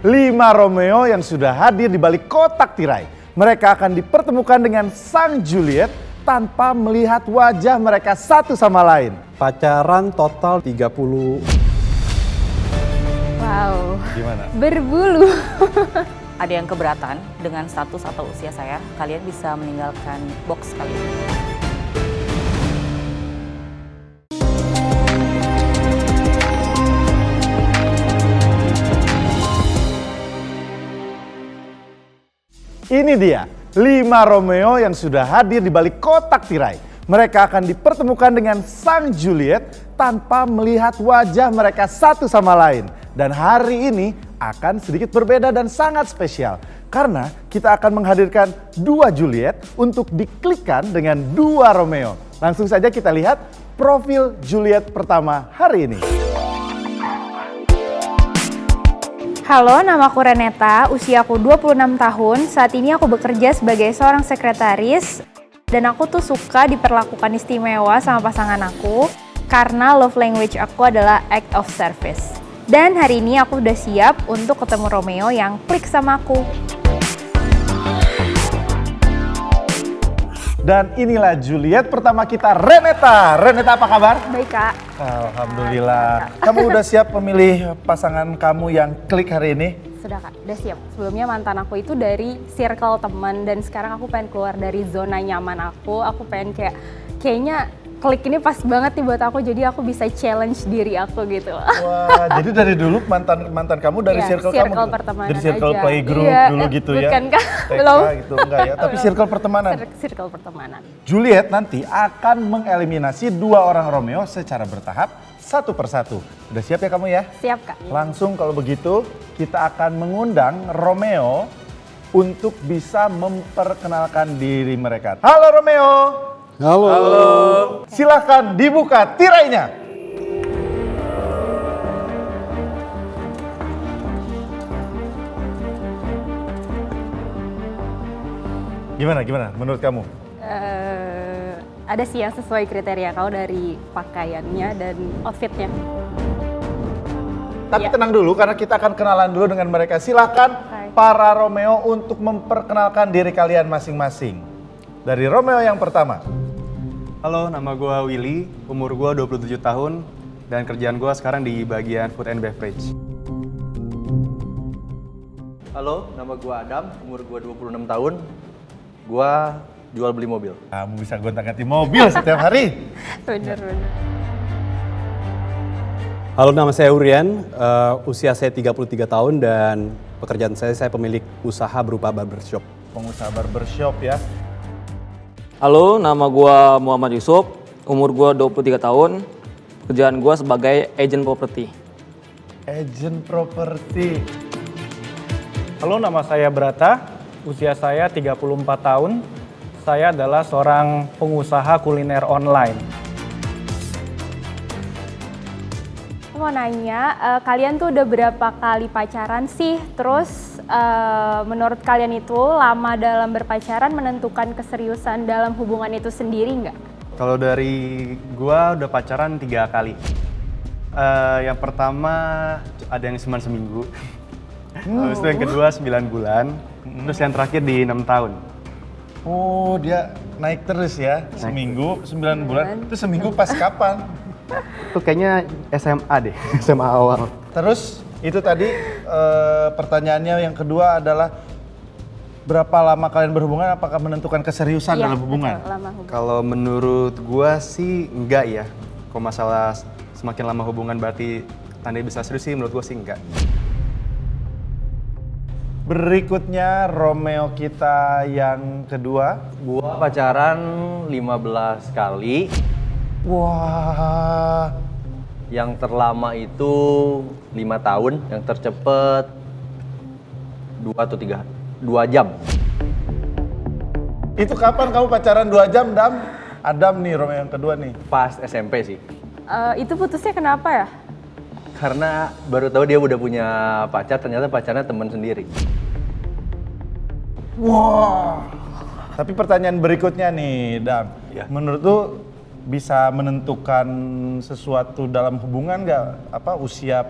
5 Romeo yang sudah hadir di balik kotak tirai. Mereka akan dipertemukan dengan sang Juliet tanpa melihat wajah mereka satu sama lain. Pacaran total 30. Wow. Gimana? Berbulu. Ada yang keberatan dengan status atau usia saya, kalian bisa meninggalkan box kalian. Ini dia, 5 Romeo yang sudah hadir di balik kotak tirai. Mereka akan dipertemukan dengan sang Juliet tanpa melihat wajah mereka satu sama lain. Dan hari ini akan sedikit berbeda dan sangat spesial. Karena kita akan menghadirkan 2 Juliet untuk diklikkan dengan 2 Romeo. Langsung saja kita lihat profil Juliet pertama hari ini. Halo, namaku Reneta, usiaku 26 tahun. Saat ini aku bekerja sebagai seorang sekretaris. Dan aku tuh suka diperlakukan istimewa sama pasangan aku. Karena love language aku adalah act of service. Dan hari ini aku udah siap untuk ketemu Romeo yang klik sama aku. Dan inilah Juliet pertama kita, Reneta. Reneta apa kabar? Baik, Kak. Alhamdulillah. Kamu udah siap memilih pasangan kamu yang klik hari ini? Sudah, Kak, udah siap. Sebelumnya mantan aku itu dari circle teman dan sekarang aku pengen keluar dari zona nyaman aku. Aku pengen kayaknya klik ini pas banget nih buat aku, jadi aku bisa challenge diri aku gitu. Wah, jadi dari dulu mantan kamu dari circle kamu? Circle pertemanan dari circle aja. playgroup dulu gitu ya? Bukan, Kak. TK Belum. gitu, enggak ya? Tapi circle pertemanan? Circle pertemanan. Juliet nanti akan mengeliminasi 2 orang Romeo secara bertahap, satu persatu. Udah siap ya kamu ya? Siap, Kak. Langsung kalau begitu, kita akan mengundang Romeo untuk bisa memperkenalkan diri mereka. Halo Romeo! Halo. Silahkan dibuka tirainya. Gimana menurut kamu? Ada sih yang sesuai kriteria kau dari pakaiannya dan outfitnya. Tapi Ya. tenang dulu karena kita akan kenalan dulu dengan mereka. Silahkan para Romeo untuk memperkenalkan diri kalian masing-masing. Dari Romeo yang pertama. Halo, nama gue Willy, umur gue 27 tahun, dan kerjaan gue sekarang di bagian food and beverage. Halo, nama gue Adam, umur gue 26 tahun. Gue jual beli mobil. Kamu bisa gonta-ganti mobil setiap hari. Bener. Halo, nama saya Urian, usia saya 33 tahun dan pekerjaan saya pemilik usaha berupa barbershop. Pengusaha barbershop ya. Halo, nama gua Muhammad Yusuf, umur gua 23 tahun, kerjaan gua sebagai agent properti. Agent properti. Halo, nama saya Brata, usia saya 34 tahun. Saya adalah seorang pengusaha kuliner online. Aku mau nanya, kalian tuh udah berapa kali pacaran sih? Terus menurut kalian itu lama dalam berpacaran menentukan keseriusan dalam hubungan itu sendiri nggak? Kalau dari gue udah pacaran 3 kali. Yang pertama ada yang cuma seminggu, terus itu yang kedua 9 bulan, terus yang terakhir di 6 tahun. Oh, dia naik terus ya. Seminggu, 9 bulan. Itu seminggu pas kapan? Itu kayaknya SMA deh, SMA awal. Terus itu tadi pertanyaannya yang kedua adalah berapa lama kalian berhubungan? Apakah menentukan keseriusan Iya, dalam hubungan? betul, lama hubungan. Kalau menurut gue sih enggak ya. Kalau masalah semakin lama hubungan berarti tanda bisa serius sih, menurut gue sih enggak. Berikutnya Romeo kita yang kedua. Gue pacaran 15 kali. Wah, Yang terlama itu 5 tahun, yang tercepet 2 jam. itu kapan kamu pacaran 2 jam, Dam? Adam nih, Romeo yang kedua nih. Pas SMP sih. Itu putusnya kenapa ya? Karena baru tahu dia udah punya pacar, ternyata pacarnya teman sendiri. Wah. Tapi pertanyaan berikutnya nih, Dam. Ya. Menurut lu bisa menentukan sesuatu dalam hubungan nggak? Apa usia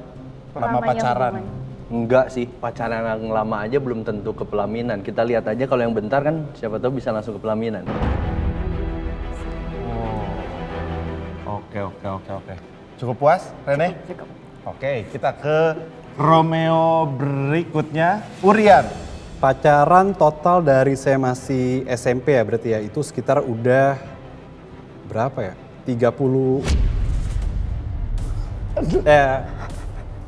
lama Lamanya pacaran? hubungan. Enggak sih, pacaran yang lama aja belum tentu ke pelaminan. Kita lihat aja kalau yang bentar kan siapa tahu bisa langsung ke pelaminan. Oke. Cukup puas, Rene? Cukup. Oke, kita ke Romeo berikutnya, Urian. Pacaran total dari saya masih SMP ya berarti ya, itu sekitar udah berapa ya? 30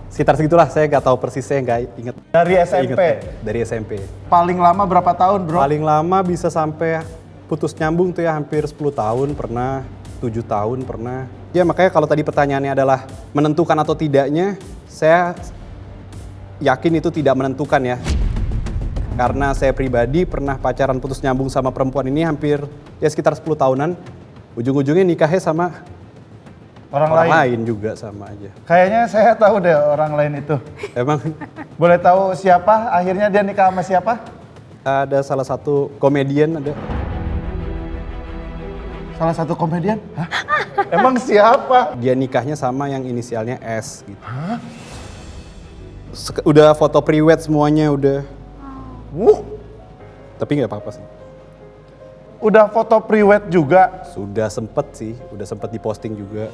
sekitar segitulah, saya nggak tahu persis, saya nggak inget. Dari Saya SMP? inget, dari SMP. Paling lama berapa tahun, bro? Paling lama bisa sampai putus nyambung tuh ya hampir 10 tahun pernah, 7 tahun pernah. Ya makanya kalau tadi pertanyaannya adalah menentukan atau tidaknya, saya yakin itu tidak menentukan ya. Karena saya pribadi pernah pacaran putus nyambung sama perempuan ini hampir ya sekitar 10 tahunan. Ujung-ujungnya nikahnya sama orang lain juga sama aja. Kayaknya saya tahu deh orang lain itu. Emang Boleh tahu siapa? Akhirnya dia nikah sama siapa? ada salah satu komedian ada. Salah satu komedian? Hah? Emang siapa? Dia nikahnya sama yang inisialnya S gitu. Udah foto pre-wed semuanya udah. Tapi nggak apa-apa sih. Udah foto pre-wed juga. Sudah sempet sih, udah sempet diposting juga.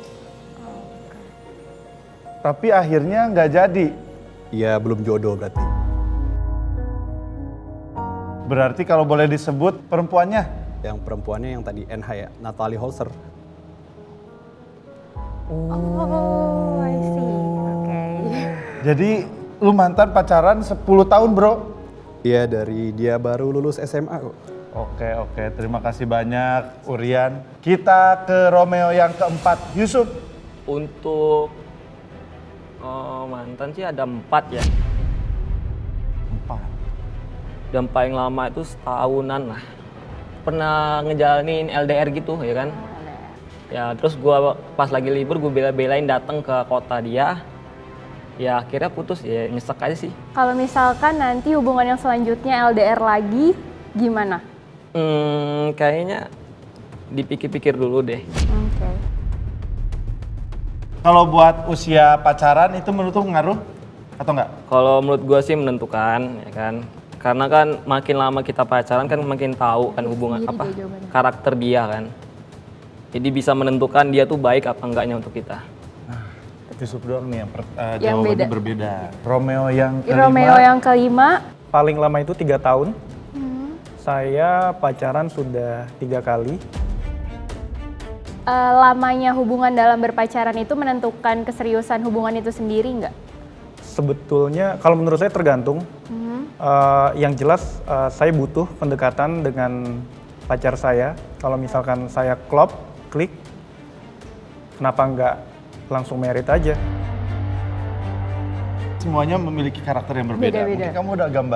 Tapi akhirnya nggak jadi. Ya belum jodoh berarti. Berarti kalau boleh disebut perempuannya? Yang perempuannya yang tadi NH ya, Natalie Holzer. Oh, I see. Oke. Jadi lu mantan pacaran 10 tahun, bro? Iya, dari dia baru lulus SMA kok. Oke. Terima kasih banyak, Urian. Kita ke Romeo yang keempat, Yusuf. Untuk mantan sih ada 4 ya. 4. Dan paling lama itu setahunan lah. Pernah ngejalanin LDR gitu ya kan. Ya terus gua pas lagi libur gue bela-belain datang ke kota dia. Ya akhirnya putus, ya nyesek aja sih. Kalau misalkan nanti hubungan yang selanjutnya LDR lagi, gimana? Kayaknya dipikir-pikir dulu deh. Oke. Kalau buat usia pacaran itu menurut lu ngaruh atau enggak? Kalau menurut gua sih menentukan ya kan. Karena kan makin lama kita pacaran kan makin tahu kan hubungan Sendiri apa deh jawabannya. karakter dia kan. Jadi bisa menentukan dia tuh baik apa enggaknya untuk kita. Yusuf doang nih yang Yang jawabannya beda. berbeda. Romeo yang kelima. Romeo yang kelima, Paling lama itu 3 tahun. Saya pacaran sudah 3 kali. lamanya hubungan dalam berpacaran itu menentukan keseriusan hubungan itu sendiri nggak? Sebetulnya kalau menurut saya tergantung. Yang jelas saya butuh pendekatan dengan pacar saya. Kalau misalkan saya klop, klik, kenapa nggak langsung merit aja? Semuanya memiliki karakter yang berbeda. Beda-beda. Mungkin kamu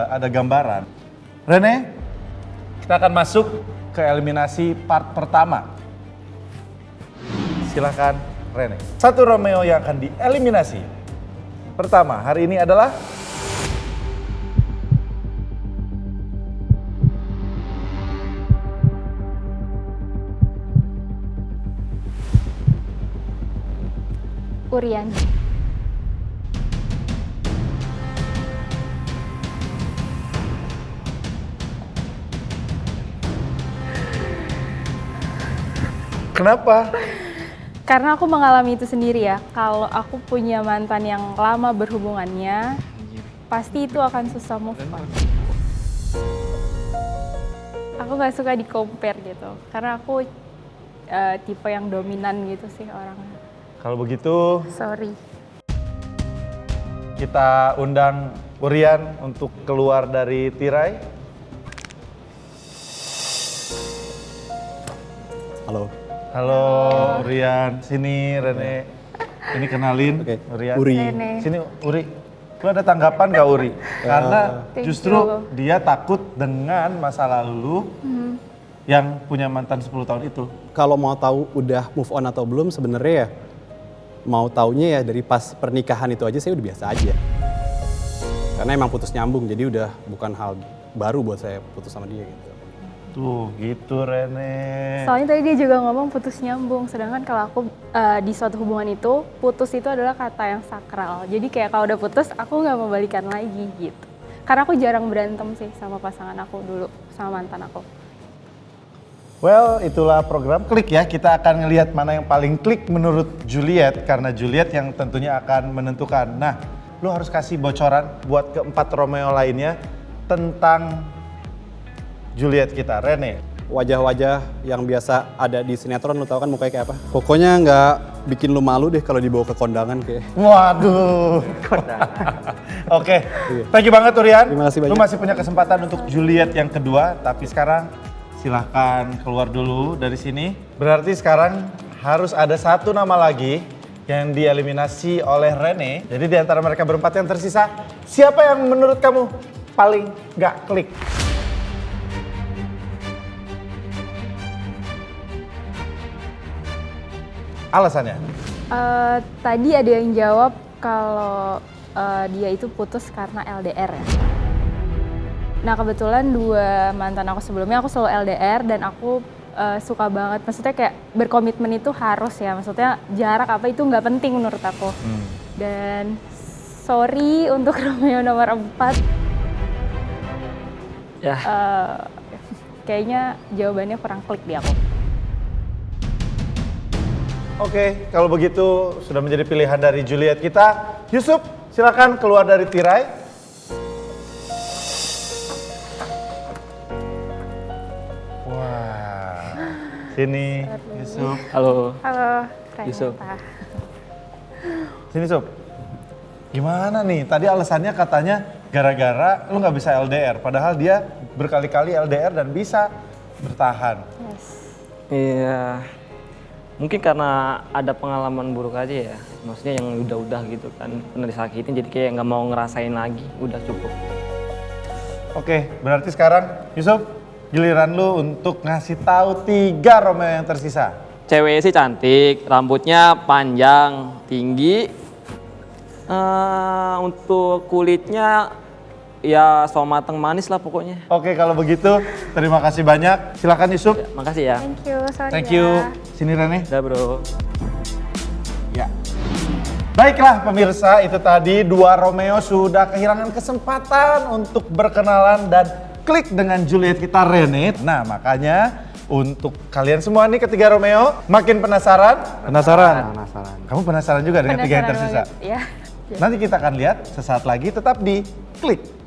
ada gambaran. Rene, kita akan masuk ke eliminasi part pertama. Silakan, Rene. Satu Romeo yang akan dieliminasi. Pertama, hari ini adalah Urian. kenapa? Karena aku mengalami itu sendiri ya. Kalau aku punya mantan yang lama berhubungannya, pasti itu akan susah move on. Aku nggak suka di compare gitu, karena aku tipe yang dominan gitu sih orangnya. Kalau begitu, Sorry. kita undang Urian untuk keluar dari tirai. Halo. Halo, Urian. Sini, Rene. Ini kenalin, Oke, Urian. Uri. Rene. Sini, Uri. Lu ada tanggapan gak, Uri? Karena Thank justru you. dia takut dengan masa lalu yang punya mantan 10 tahun itu. Kalau mau tahu udah move on atau belum sebenarnya ya mau taunya ya dari pas pernikahan itu aja saya udah biasa aja. Karena emang putus nyambung jadi udah bukan hal baru buat saya putus sama dia gitu. Tuh gitu Rene. Soalnya tadi dia juga ngomong putus nyambung, sedangkan kalau aku di suatu hubungan itu, putus itu adalah kata yang sakral. Jadi kayak kalau udah putus, aku nggak mau balikan lagi gitu. Karena aku jarang berantem sih sama pasangan aku dulu, sama mantan aku. Well, itulah program Klik ya. Kita akan ngelihat mana yang paling klik menurut Juliet, karena Juliet yang tentunya akan menentukan. Nah, lu harus kasih bocoran buat keempat Romeo lainnya tentang Juliet kita, Rene. Wajah-wajah yang biasa ada di sinetron, lu tau kan mukanya kayak apa? Pokoknya nggak bikin lu malu deh kalau dibawa ke kondangan kayak. Waduh. Oke, thank you banget Urian. Terima kasih banyak. Lu masih punya kesempatan untuk Juliet yang kedua, tapi sekarang silahkan keluar dulu dari sini. Berarti sekarang harus ada satu nama lagi yang dieliminasi oleh Rene. Jadi di antara mereka berempat yang tersisa, siapa yang menurut kamu paling nggak klik? Alasannya? Tadi ada yang jawab kalau dia itu putus karena LDR ya. Nah kebetulan dua mantan aku sebelumnya aku selalu LDR dan aku suka banget. Maksudnya kayak berkomitmen itu harus ya. Maksudnya jarak apa itu nggak penting menurut aku. Dan sorry untuk Romeo nomor 4. Ya. Kayaknya jawabannya kurang klik di aku. Oke, kalau begitu sudah menjadi pilihan dari Juliet kita. Yusuf, silakan keluar dari tirai. Wah, sini Yusuf. Halo. Halo, Renata. Yusuf. Sini Yusuf. Gimana nih? Tadi alasannya katanya gara-gara lu nggak bisa LDR. Padahal dia berkali-kali LDR dan bisa bertahan. Yes. Iya. Mungkin karena ada pengalaman buruk aja ya. Maksudnya yang udah-udah gitu kan. Pernah disakitin jadi kayak nggak mau ngerasain lagi. Udah cukup. Oke, berarti sekarang Yusuf giliran lu untuk ngasih tahu 3 Romeo yang tersisa. Cewek sih cantik, rambutnya panjang, tinggi. Untuk kulitnya ya so mateng manis lah pokoknya. Oke, kalau begitu terima kasih banyak. Silakan Yusuf. Makasih ya. Thank you, sorry Thank ya. you. Sini Rene. Udah bro. Ya. Baiklah pemirsa, itu tadi 2 Romeo sudah kehilangan kesempatan untuk berkenalan dan klik dengan Juliet kita Rene. Nah makanya untuk kalian semua nih ketiga Romeo, makin penasaran? Penasaran? Kamu penasaran juga dengan 3 yang Penasaran tersisa? banget, ya. Nanti kita akan lihat sesaat lagi, tetap di Klik.